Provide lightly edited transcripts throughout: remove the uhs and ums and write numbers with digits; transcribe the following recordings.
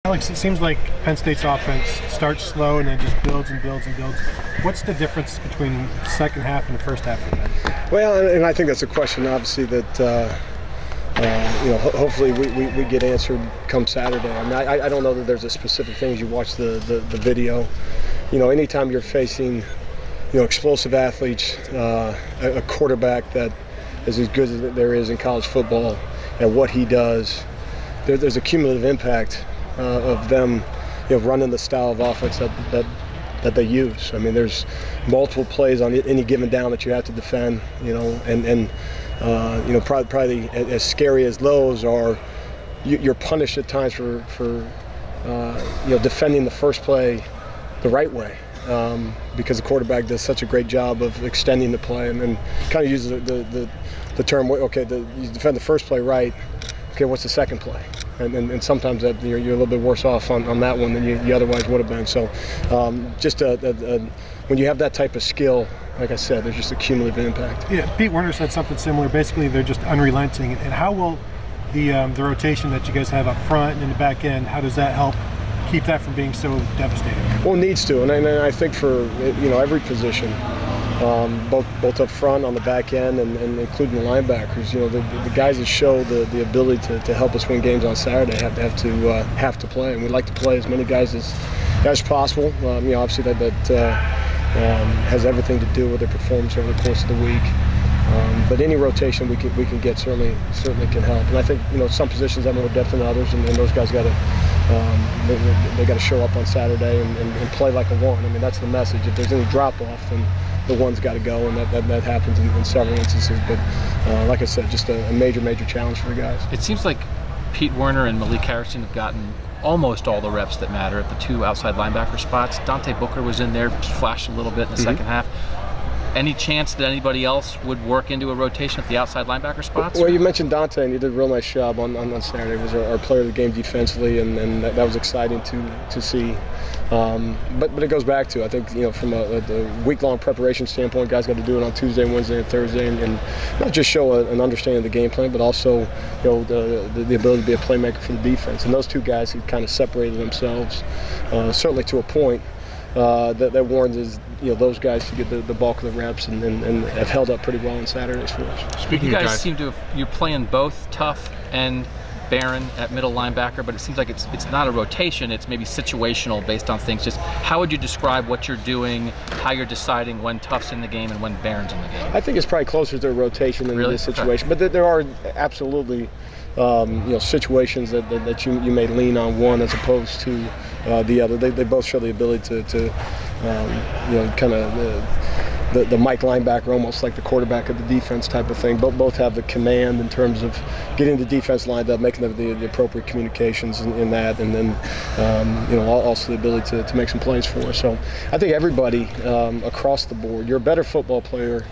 Alex, it seems like Penn State's offense starts slow and then just builds and builds and builds. What's the difference between the second half and the first half of that? Well, and I think that's a question, obviously, that hopefully we get answered come Saturday. I mean, I don't know that there's a specific thing as you watch the video. Anytime you're facing, explosive athletes, a quarterback that is as good as there is in college football, and what he does, there's a cumulative impact of them, running the style of offense that they use. I mean, there's multiple plays on any given down that you have to defend, probably as scary as those are, you're punished at times for defending the first play the right way, because the quarterback does such a great job of extending the play and kind of uses the term, okay, you defend the first play right, okay, what's the second play? And sometimes that you're a little bit worse off on that one than you otherwise would have been. So when you have that type of skill, like I said, there's just a cumulative impact. Yeah, Pete Werner said something similar. Basically, they're just unrelenting. And how will the rotation that you guys have up front and in the back end, how does that help keep that from being so devastating? Well, it needs to, and I think for every position, both up front, on the back end, and including the linebackers. The guys that show the ability to help us win games on Saturday have to play, and we'd like to play as many guys as possible. Obviously that has everything to do with their performance over the course of the week. But any rotation we can get certainly can help. And I think some positions have more depth than others, and those guys got to they got to show up on Saturday and play like a one. I mean, that's the message. If there's any drop off, then the one's got to go, and that happens in several instances. But like I said, just a major challenge for the guys. It seems like Pete Werner and Malik Harrison have gotten almost all the reps that matter at the two outside linebacker spots. Dante Booker was in there, flashed a little bit in the second half. Any chance that anybody else would work into a rotation at the outside linebacker spots? Well, you mentioned Dante, and he did a real nice job on Saturday. He was our player of the game defensively, and that was exciting to see. But it goes back to, I think, from a week-long preparation standpoint, guys got to do it on Tuesday, Wednesday, and Thursday, and not just show an understanding of the game plan, but also the ability to be a playmaker for the defense. And those two guys who kind of separated themselves, certainly to a point, that warrants those guys to get the bulk of the reps and have held up pretty well on Saturdays for us. Speaking, you guys seem to you're playing both Tough and Barron at middle linebacker, but it seems like it's not a rotation. It's maybe situational based on things. Just how would you describe what you're doing, how you're deciding when Tough's in the game and when Barron's in the game? I think it's probably closer to a rotation than this situation, but there are absolutely situations that you may lean on one as opposed to the other. They both show the ability to kind of the Mike linebacker, almost like the quarterback of the defense type of thing. Both have the command in terms of getting the defense lined up, making the appropriate communications in that, and then also the ability to make some plays for us. So I think everybody across the board, you're a better football player.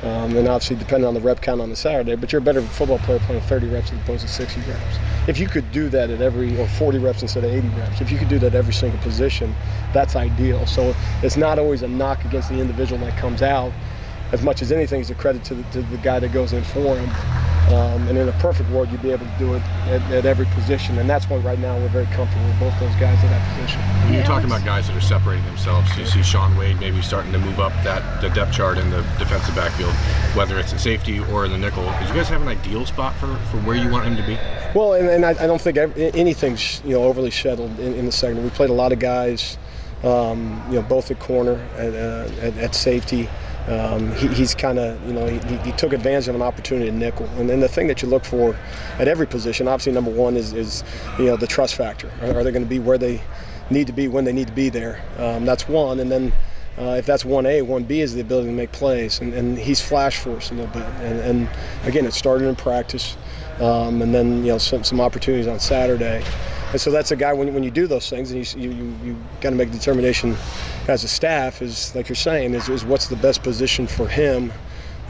And obviously depending on the rep count on the Saturday, but you're a better football player playing 30 reps as opposed to 60 reps. If you could do that or 40 reps instead of 80 reps, if you could do that at every single position, that's ideal. So it's not always a knock against the individual that comes out. As much as anything, is a credit to the guy that goes in for him. And in a perfect world, you'd be able to do it at every position, and that's why right now we're very comfortable with both those guys at that position. When you're talking about guys that are separating themselves, you see Shaun Wade maybe starting to move up the depth chart in the defensive backfield, whether it's at safety or in the nickel. Do you guys have an ideal spot for where you want him to be? Well, and I don't think anything's overly settled in the second. We played a lot of guys, both at corner, at safety. He's kind of, he took advantage of an opportunity at nickel. And then the thing that you look for at every position, obviously number one is the trust factor. Are they going to be where they need to be when they need to be there? That's one. And then if that's 1A, 1B is the ability to make plays. And he's flashed for us a little bit. And again, it started in practice. And then, some opportunities on Saturday. And so that's a guy, when you do those things, and you got to make a determination as a staff, is like you're saying, is what's the best position for him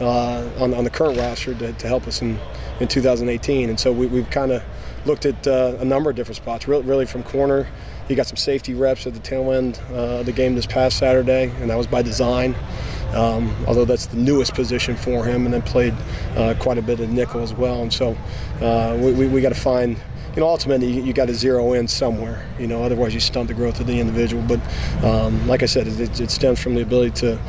on the current roster to help us in 2018. And so we've kind of looked at a number of different spots, really from corner. He got some safety reps at the tail end of the game this past Saturday, and that was by design. Although that's the newest position for him, and then played quite a bit of nickel as well. And so we got to find ultimately you got to zero in somewhere. Otherwise you stunt the growth of the individual. But like I said, it stems from the ability to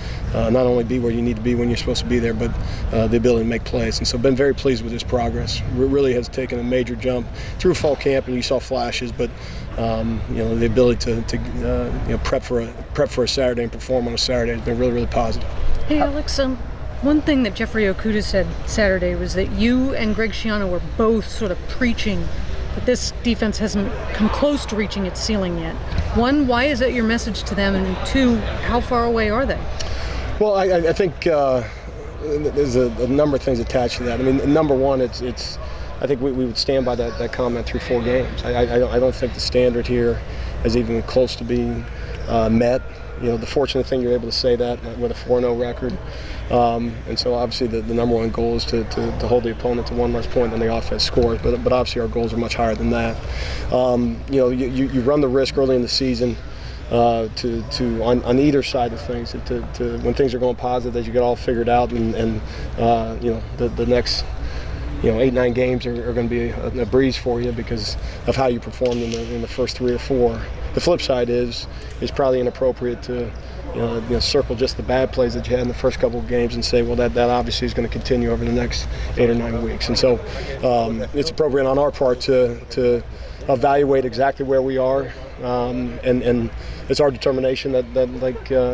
not only be where you need to be when you're supposed to be there, but the ability to make plays. And so been very pleased with his progress. Really has taken a major jump through fall camp, and you saw flashes, but the ability to prep for a Saturday and perform on a Saturday has been really, really positive. Hey Alex, one thing that Jeffrey Okudah said Saturday was that you and Greg Schiano were both sort of preaching that this defense hasn't come close to reaching its ceiling yet. One, why is that your message to them? And two, how far away are they? Well, I think there's a number of things attached to that. I mean, number one, I think we would stand by that comment through 4 games. I don't think the standard here is even close to being met. The fortunate thing, you're able to say that with a 4-0 record. And so obviously the number one goal is to hold the opponent to one less point than the offense scores. But obviously our goals are much higher than that. You run the risk early in the season on either side of things to when things are going positive, as you get all figured out, and the next 8-9 games are going to be a breeze for you because of how you performed in the first 3 or 4. The flip side is probably inappropriate to circle just the bad plays that you had in the first couple of games and say, well, that obviously is going to continue over the next 8 or 9 weeks. And so it's appropriate on our part to evaluate exactly where we are, and it's our determination that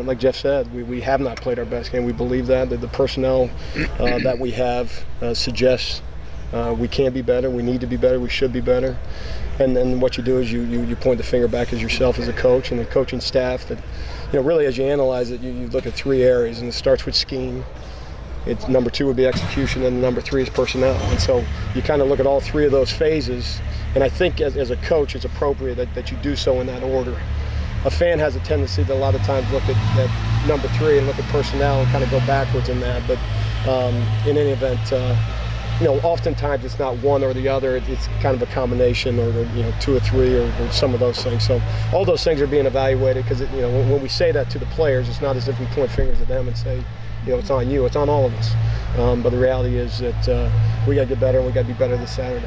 like Jeff said, we have not played our best game. We believe that the personnel that we have suggests we can be better, we need to be better, we should be better. And then what you do is you point the finger back at yourself as a coach and the coaching staff that, really as you analyze it, you look at 3 areas, and it starts with scheme. Number 2 would be execution, and number 3 is personnel. And so you kind of look at all 3 of those phases, and I think as a coach it's appropriate that you do so in that order. A fan has a tendency to a lot of times look at number 3 and look at personnel and kind of go backwards in that, but in any event, oftentimes it's not one or the other. It's kind of a combination, or 2 or 3, or some of those things. So all those things are being evaluated because when we say that to the players, it's not as if we point fingers at them and say, it's on you. It's on all of us. But the reality is that we got to get better, and we got to be better this Saturday.